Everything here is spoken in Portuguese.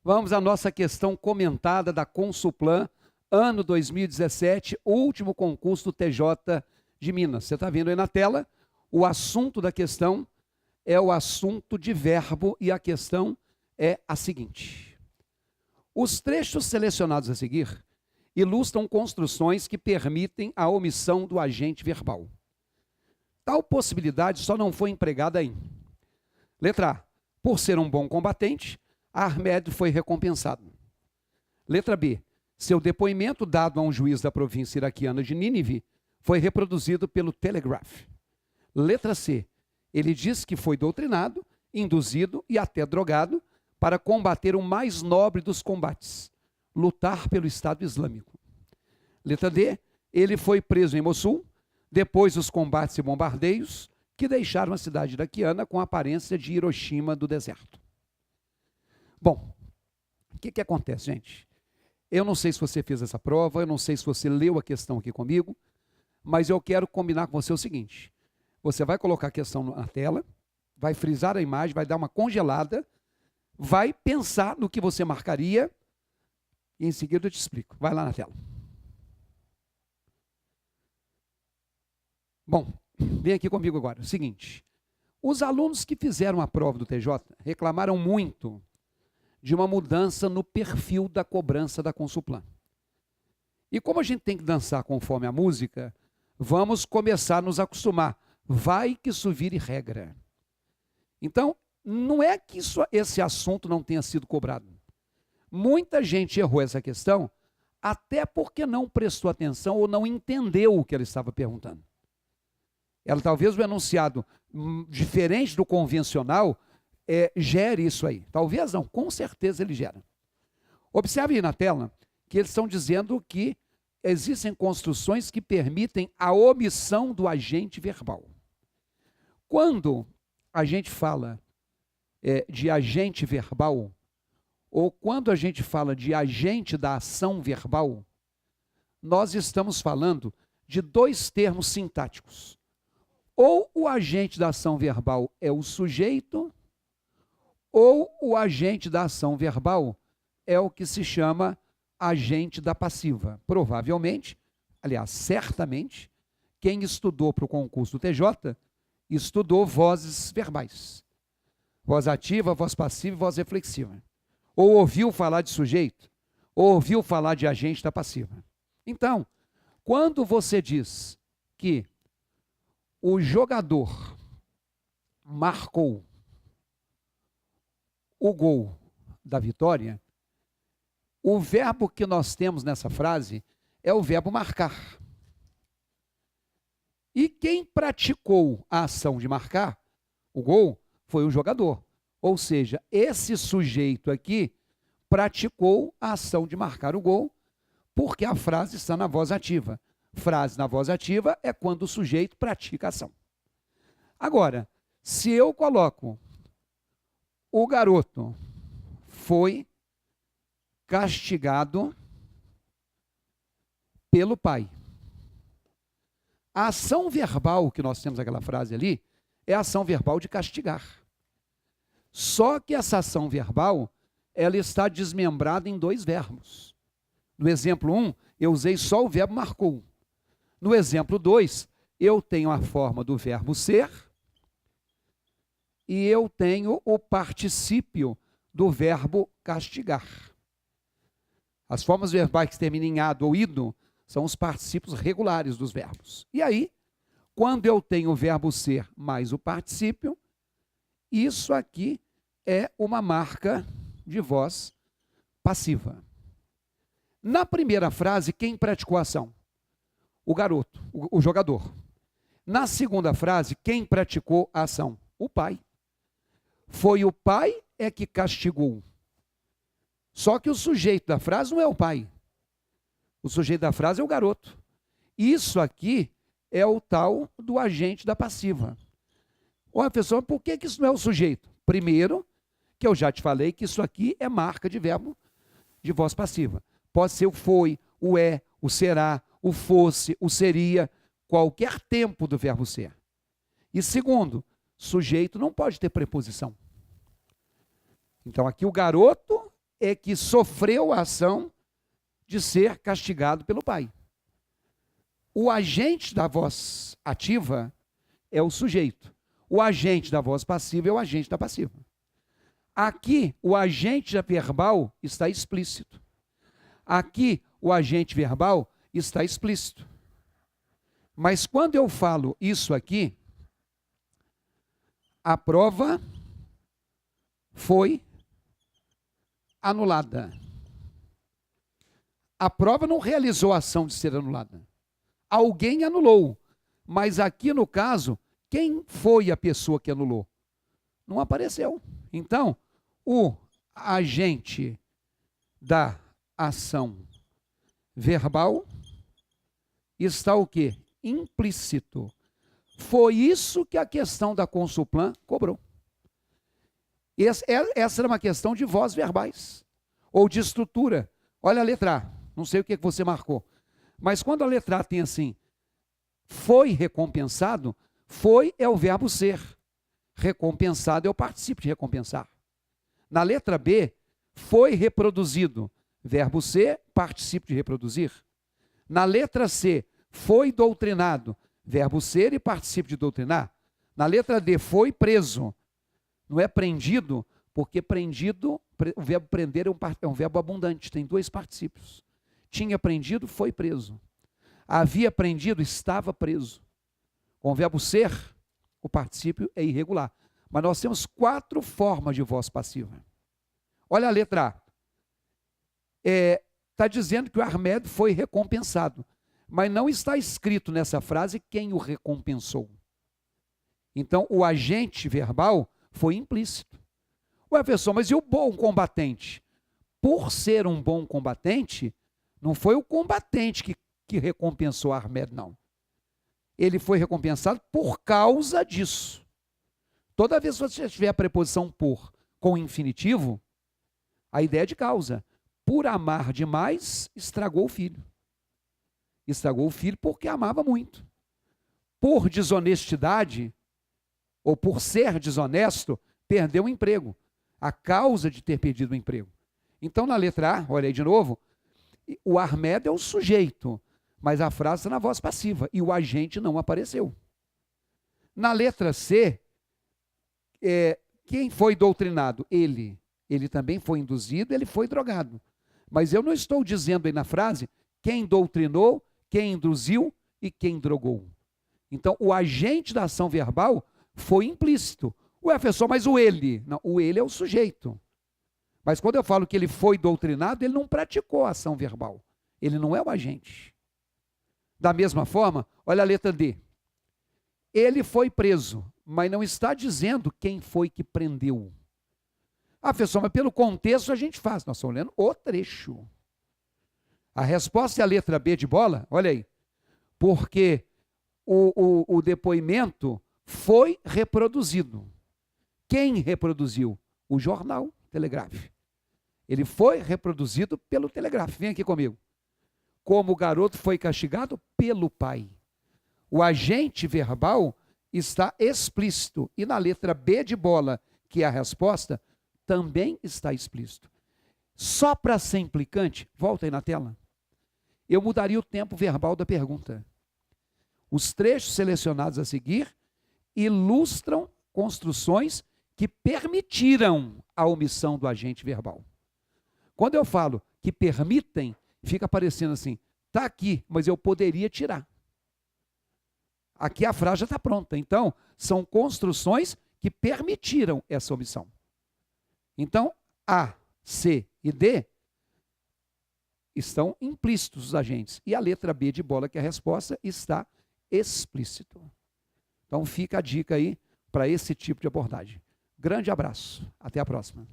Vamos à nossa questão comentada da Consulplan, ano 2017, último concurso do TJ de Minas. Você está vendo aí na tela, o assunto da questão é o assunto de verbo e a questão é a seguinte. Os trechos selecionados a seguir ilustram construções que permitem a omissão do agente verbal. Tal possibilidade só não foi empregada em: letra A, por ser um bom combatente, Ahmed foi recompensado. Letra B, seu depoimento dado a um juiz da província iraquiana de Nínive foi reproduzido pelo Telegraph. Letra C, ele diz que foi doutrinado, induzido e até drogado para combater o mais nobre dos combates, lutar pelo Estado Islâmico. Letra D, ele foi preso em Mossul, depois dos combates e bombardeios que deixaram a cidade iraquiana com a aparência de Hiroshima do deserto. Bom, o que acontece, gente? Eu não sei se você fez essa prova, eu não sei se você leu a questão aqui comigo, mas eu quero combinar com você o seguinte: você vai colocar a questão na tela, vai frisar a imagem, vai dar uma congelada, vai pensar no que você marcaria e em seguida eu te explico. Vai lá na tela. Bom, vem aqui comigo agora. O seguinte, os alunos que fizeram a prova do TJ reclamaram muito de uma mudança no perfil da cobrança da Consulplan. E como a gente tem que dançar conforme a música, vamos começar a nos acostumar. Vai que isso vire regra. Então, não é que esse assunto não tenha sido cobrado. Muita gente errou essa questão, até porque não prestou atenção ou não entendeu o que ela estava perguntando. Ela talvez o enunciado diferente do convencional gere isso aí. Talvez não, com certeza ele gera. Observe aí na tela que eles estão dizendo que existem construções que permitem a omissão do agente verbal. Quando a gente fala de agente verbal, ou quando a gente fala de agente da ação verbal, nós estamos falando de dois termos sintáticos. Ou o agente da ação verbal é o sujeito, ou o agente da ação verbal é o que se chama agente da passiva. Provavelmente, aliás, certamente, quem estudou para o concurso do TJ, estudou vozes verbais. Voz ativa, voz passiva e voz reflexiva. Ou ouviu falar de sujeito, ou ouviu falar de agente da passiva. Então, quando você diz que o jogador marcou o gol da vitória, o verbo que nós temos nessa frase é o verbo marcar. E quem praticou a ação de marcar o gol foi o jogador. Ou seja, esse sujeito aqui praticou a ação de marcar o gol, porque a frase está na voz ativa. Frase na voz ativa é quando o sujeito pratica a ação. Agora, se eu coloco o garoto foi castigado pelo pai. A ação verbal que nós temos naquela frase ali é a ação verbal de castigar. Só que essa ação verbal, ela está desmembrada em dois verbos. No exemplo 1, eu usei só o verbo marcou. No exemplo 2, eu tenho a forma do verbo ser e eu tenho o particípio do verbo castigar. As formas verbais que terminam em ado ou ido são os particípios regulares dos verbos. E aí, quando eu tenho o verbo ser mais o particípio, isso aqui é uma marca de voz passiva. Na primeira frase, quem praticou a ação? O garoto, o jogador. Na segunda frase, quem praticou a ação? O pai. Foi o pai que castigou. Só que o sujeito da frase não é o pai. O sujeito da frase é o garoto. Isso aqui é o tal do agente da passiva. Olha, pessoal, por que isso não é o sujeito? Primeiro, que eu já te falei que isso aqui é marca de verbo de voz passiva. Pode ser o foi, o é, o será, o fosse, o seria, qualquer tempo do verbo ser. E segundo, Sujeito não pode ter preposição. Então aqui o garoto é que sofreu a ação de ser castigado pelo pai. O agente da voz ativa é o sujeito. O agente da voz passiva é o agente da passiva. Aqui, o agente verbal está explícito. Aqui, o agente verbal está explícito. Mas quando eu falo isso aqui, a prova foi anulada. A prova não realizou a ação de ser anulada. Alguém anulou. Mas aqui no caso, quem foi a pessoa que anulou? Não apareceu. Então, o agente da ação verbal está o quê? Implícito. Foi isso que a questão da Consulplan cobrou. Essa era uma questão de vozes verbais, ou de estrutura. Olha a letra A, não sei o que você marcou, mas quando a letra A tem assim, foi recompensado, foi é o verbo ser, recompensado é o particípio de recompensar. Na letra B, foi reproduzido, verbo ser, particípio de reproduzir. Na letra C, foi doutrinado, verbo ser e particípio de doutrinar. Na letra D, foi preso. Não é prendido, porque prendido, o verbo prender é um verbo abundante, tem dois particípios. Tinha prendido, foi preso. Havia prendido, estava preso. Com o verbo ser, o particípio é irregular. Mas nós temos 4 formas de voz passiva. Olha a letra A. Está dizendo que o Ahmed foi recompensado, mas não está escrito nessa frase quem o recompensou. Então, o agente verbal foi implícito. Ué, professor, mas e o bom combatente? Por ser um bom combatente, não foi o combatente que recompensou Ahmed, não. Ele foi recompensado por causa disso. Toda vez que você tiver a preposição por com infinitivo, a ideia é de causa. Por amar demais, estragou o filho. Estragou o filho porque amava muito. Por desonestidade, ou por ser desonesto, perdeu o emprego. A causa de ter perdido o emprego. Então, na letra A, olha aí de novo, o Ahmed é o sujeito, mas a frase está na voz passiva, e o agente não apareceu. Na letra C, quem foi doutrinado? Ele. Ele também foi induzido, ele foi drogado. Mas eu não estou dizendo aí na frase quem doutrinou, quem induziu e quem drogou. Então, o agente da ação verbal foi implícito. Ué, professor, mas o ele? Não, o ele é o sujeito. Mas quando eu falo que ele foi doutrinado, ele não praticou a ação verbal. Ele não é o agente. Da mesma forma, olha a letra D. Ele foi preso, mas não está dizendo quem foi que prendeu. Ah, professor, mas pelo contexto a gente faz. Nós estamos lendo o trecho. A resposta é a letra B de bola, olha aí. Porque o depoimento foi reproduzido. Quem reproduziu? O jornal Telegraph. Ele foi reproduzido pelo Telegraph. Vem aqui comigo. Como o garoto foi castigado pelo pai. O agente verbal está explícito. E na letra B de bola, que é a resposta, também está explícito. Só para ser implicante, volta aí na tela, eu mudaria o tempo verbal da pergunta. Os trechos selecionados a seguir ilustram construções que permitiram a omissão do agente verbal. Quando eu falo que permitem, fica parecendo assim, está aqui, mas eu poderia tirar. Aqui a frase já está pronta. Então, são construções que permitiram essa omissão. Então, A, C e D estão implícitos os agentes. E a letra B de bola, que é a resposta, está explícito. Então, fica a dica aí para esse tipo de abordagem. Grande abraço. Até a próxima.